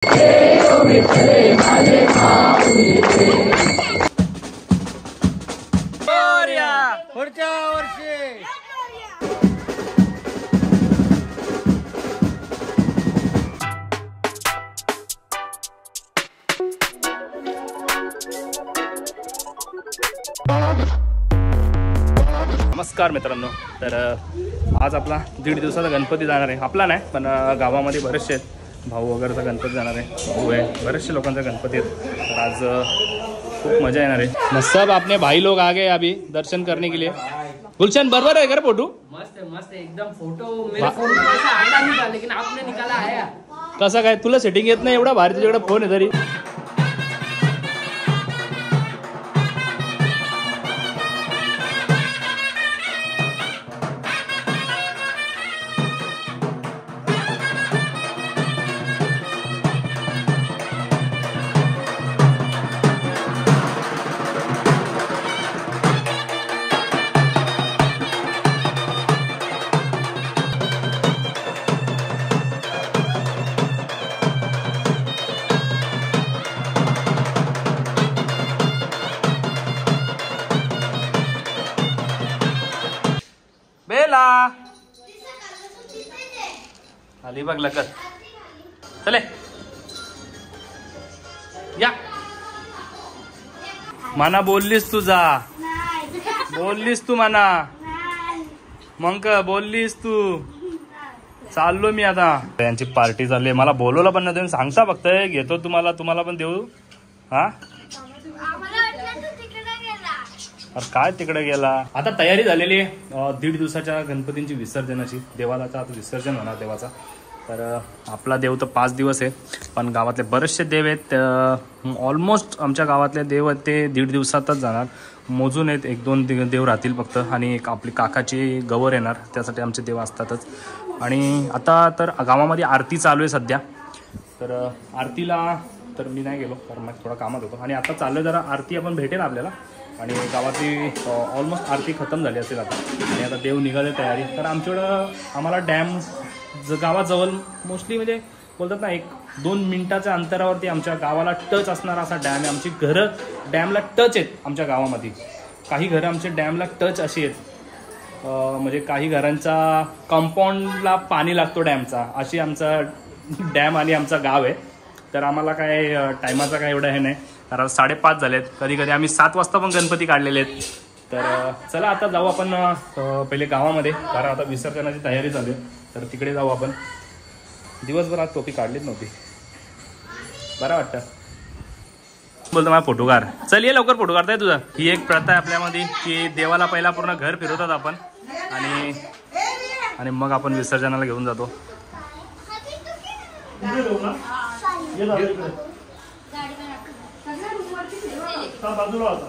पुढच्या वर्षी नमस्कार मित्रांनो, तर आज आपला 1.5 दिवसाचा गणपती जाणार आहे. आपला नाही पण गावामध्ये बरेचसे आहेत, भाऊ वगैरेचा गणपती जाणार आहे, भाऊ आहे, बरेचसे लोकांचा गणपती आहेत. तर आज खूप मजा येणार आहे. मस्त आपने भाई लोग आ गए अभी दर्शन करने के लिए. गुलशन बरोबर है कर फोटो? मस्त मस्त एकदम. फोटो मेरे फोन में ऐसा आता नहीं था लेकिन आपने निकाला है. कसं काय तुला सेटिंग येत नाही एवढा भारी तुझ्याकडे फोन आहे तरी. बेला आली बघ लगत. चले या. मना बोललीस तू जा, बोललीस तू मना, मग बोललीस तू. चाललो मी आता. यांची पार्टी चालली, मला बोलवलं पण नाही तुम्ही. सांगता फक्त घेतो तुम्हाला पण देऊ. हा अरे काय तिकडे गेला. आता तयारी झालेली आहे 1.5 दिवसाच्या गणपतींची विसर्जनाची. देवाचा आता विसर्जन होणार देवाचा. तर आपला देव तर 5 दिवस आहे, पण गावातले बरेचसे देव आहेत. ऑलमोस्ट आमच्या गावातले देव आहेत ते 1.5 दिवसातच जाणार. मोजून आहेत 1-2 देव राहतील फक्त. आणि एक आपली काकाची गवर येणार, त्यासाठी आमचे देव असतातच. आणि आता तर गावामध्ये आरती चालू आहे सध्या. तर आरतीला तर मी नाही गेलो कारण मग थोडा कामात होतो. आणि आता चालू आहे जरा आरती, आपण भेटेल आपल्याला. आणि गावातली ऑलमोस्ट आरती खतम झाली असेल आता. आणि आता देव निघाले तयारी. तर आमच्याकडं आम्हाला डॅम गावाजवळ मोस्टली म्हणजे बोलतात ना 1-2 मिनिटाच्या अंतरावरती आमच्या गावाला टच असणारा असा डॅम आहे. आमची घरं डॅमला टच आहेत आमच्या गावामध्ये. काही घरं आमचे डॅमला टच अशी आहेत, म्हणजे काही घरांचा कंपाऊंडला पाणी लागतो डॅमचा, अशी आमचा डॅम आणि आमचं गाव आहे. तर आम्हाला काय टायमाचा काय एवढं हे नाही. कारण 5:30 झालेत. कधी कधी आम्ही 7 वाजता पण गणपती काढलेले आहेत. तर चला आता जाऊ आपण पहिले गावामध्ये, कारण आता विसर्जनाची तयारी चालू आहे. तर तिकडे जाऊ आपण. दिवसभर आज टोपी काढलीच नव्हती, बरं वाटतं. बोलतो माझा फोटो काढ. चल ये लवकर फोटो काढताय तुझा. ही एक प्रथा आहे आपल्यामध्ये की देवाला पहिला पूर्ण घर फिरवतात आपण आणि मग आपण विसर्जनाला घेऊन जातो. बाजूला होता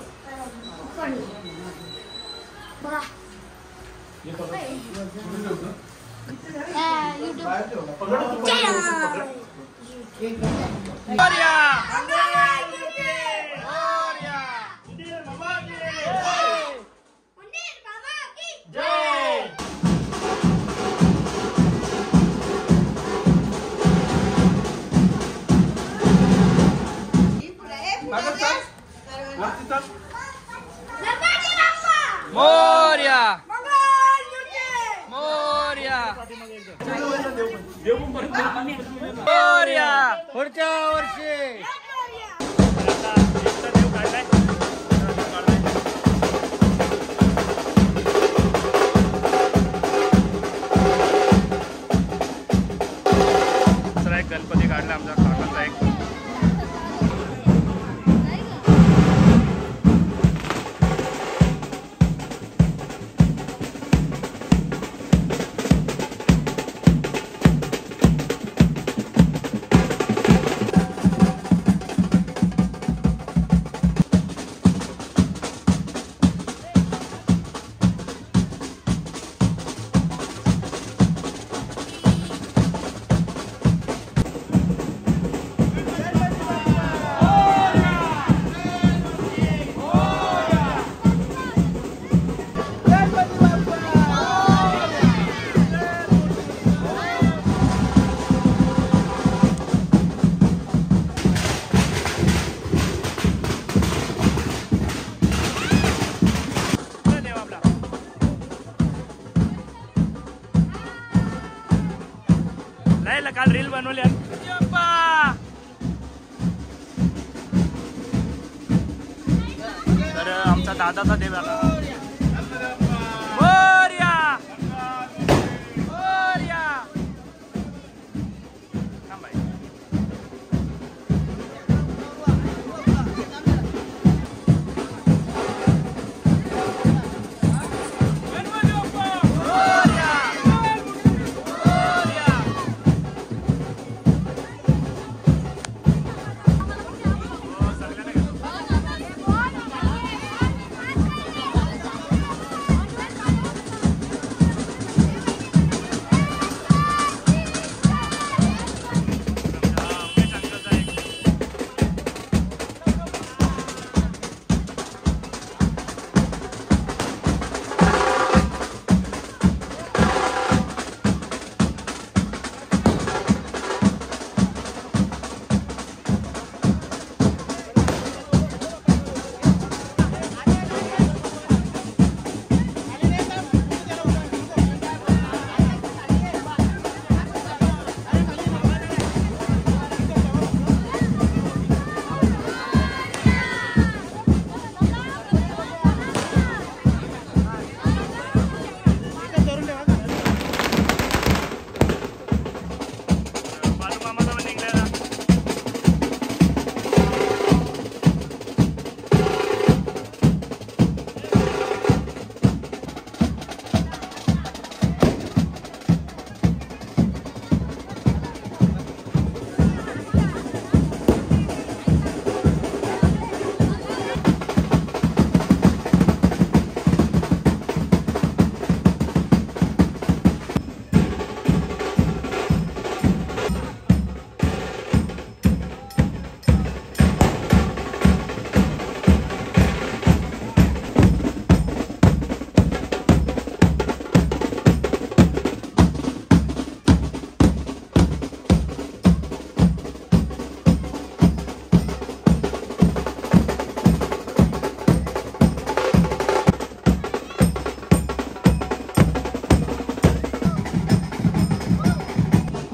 मोरया मोरया मोरया. पुढच्या वर्षी गणपती काढला आमच्या काकांचा एक. पाहिलं काल रील बनवली. तर आमचा दादाचा देव आला.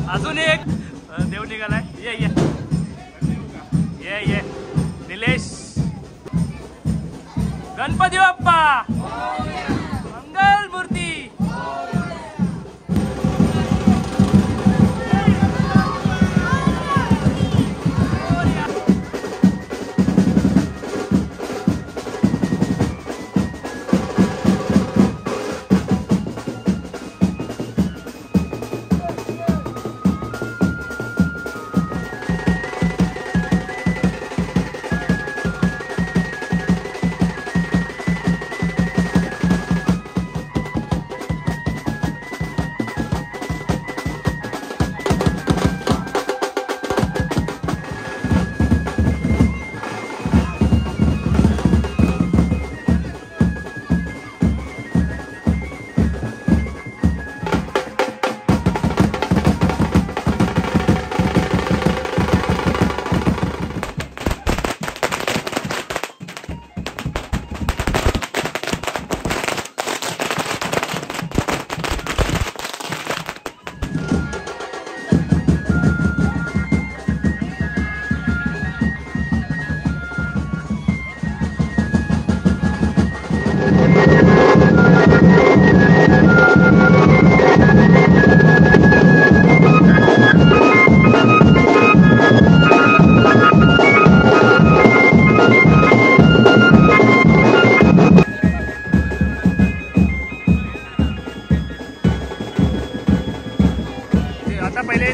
अजून एक देव निघालाय. ये ये ये ये निलेश. गणपती बाप्पा मंगल मूर्ती.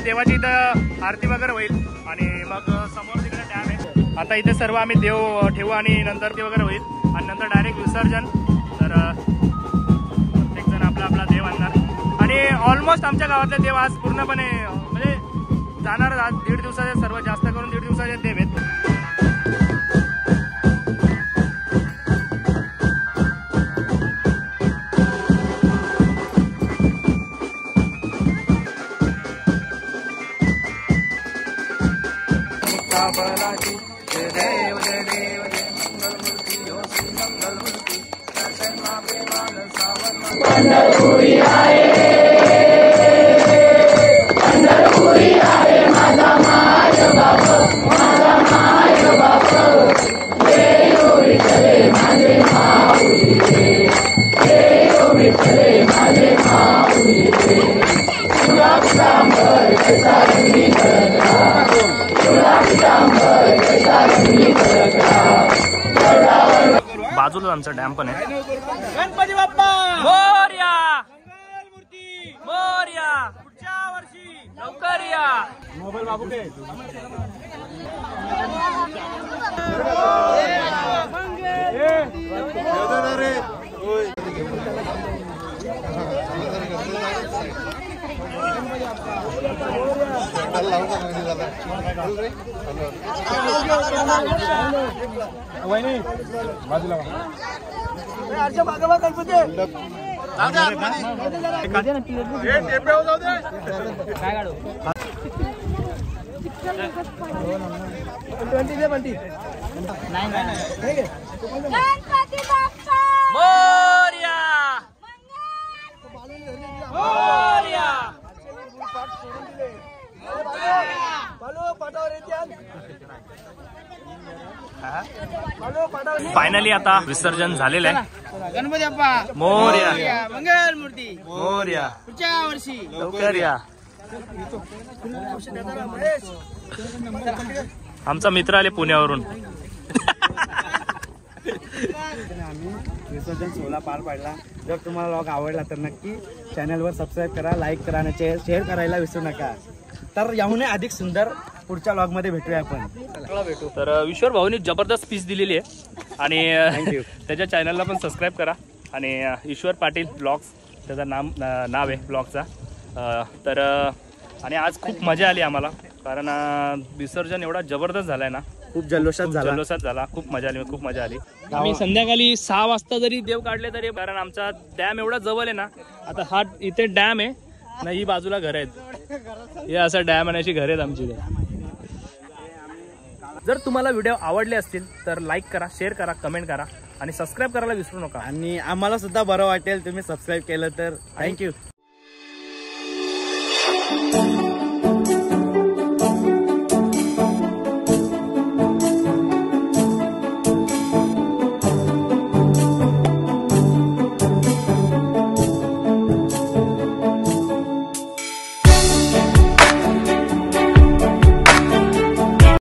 देवाची इथं आरती वगैरे होईल आणि मग समोर तिकडे डॅम आहे. आता इथे सर्व आम्ही देव ठेवू आणि नंतर ते वगैरे होईल आणि नंतर डायरेक्ट विसर्जन. तर प्रत्येक जण आपला आपला देव आणणार आणि ऑलमोस्ट आमच्या गावातले देव आज पूर्णपणे म्हणजे जाणार. आज 1.5 दिवसाचे सर्व जास्त करून 1.5 दिवसाचे देव आहेत. देव देव देव मंगल मूर्ती हो श्री मंगल मूर्ती दर्शन मागे मान सावन पंढरपुरी आहे पंढरपुरी बाजूला आमचा डॅम पण आहे. गणपती बाप्पा मोरया मूर्ती मोरया पुढच्या वर्षी लवकर या. मोबाईल बाबू के बाजूला गणपती बाप्पा मोरया मोरया. फायनली आता विसर्जन झालेलं आहे. गणपती बाप्पा मोरया मंगल मूर्ती मोरया पुढच्या वर्षी लवकर या. आमचा मित्र आले पुण्यावरून. विसर्जन सोहळा पार पाडला. जर तुम्हाला व्लॉग आवडला तर नक्की चॅनलवर सबस्क्राईब करा, लाईक करा आणि शेअर करायला विसरू नका. तर याहून अधिक सुंदर पुढच्या व्लॉग मध्ये भेटूया आपण. तर ईश्वर भाऊनी जबरदस्त स्पीच दिलेली आहे आणि त्याच्या चॅनलला पण सबस्क्राईब करा. आणि ईश्वर पाटील ब्लॉग्स त्याचं नाव आहे ब्लॉगचा. तर आणि आज खूप मजा आली आम्हाला, कारण विसर्जन एवढा जबरदस्त झालाय ना, खूप जल्लोषात झाला. खूप मजा आली, खूप मजा आली. आम्ही संध्याकाळी 6 वाजता जरी देव काढले तरी, कारण आमचा डॅम एवढा जवळ आहे ना. आता हा इथे डॅम आहे ना, ही बाजूला घर आहेत, हे असा डॅम आणि अशी घर आहेत आमची. जर तुम्हाला व्हिडिओ आवडले असतील तर लाईक करा, शेअर करा, कमेंट करा आणि सबस्क्राईब करायला विसरू नका. आणि आम्हाला सुद्धा बरं वाटेल तुम्ही सबस्क्राईब केलं तर. थँक्यू.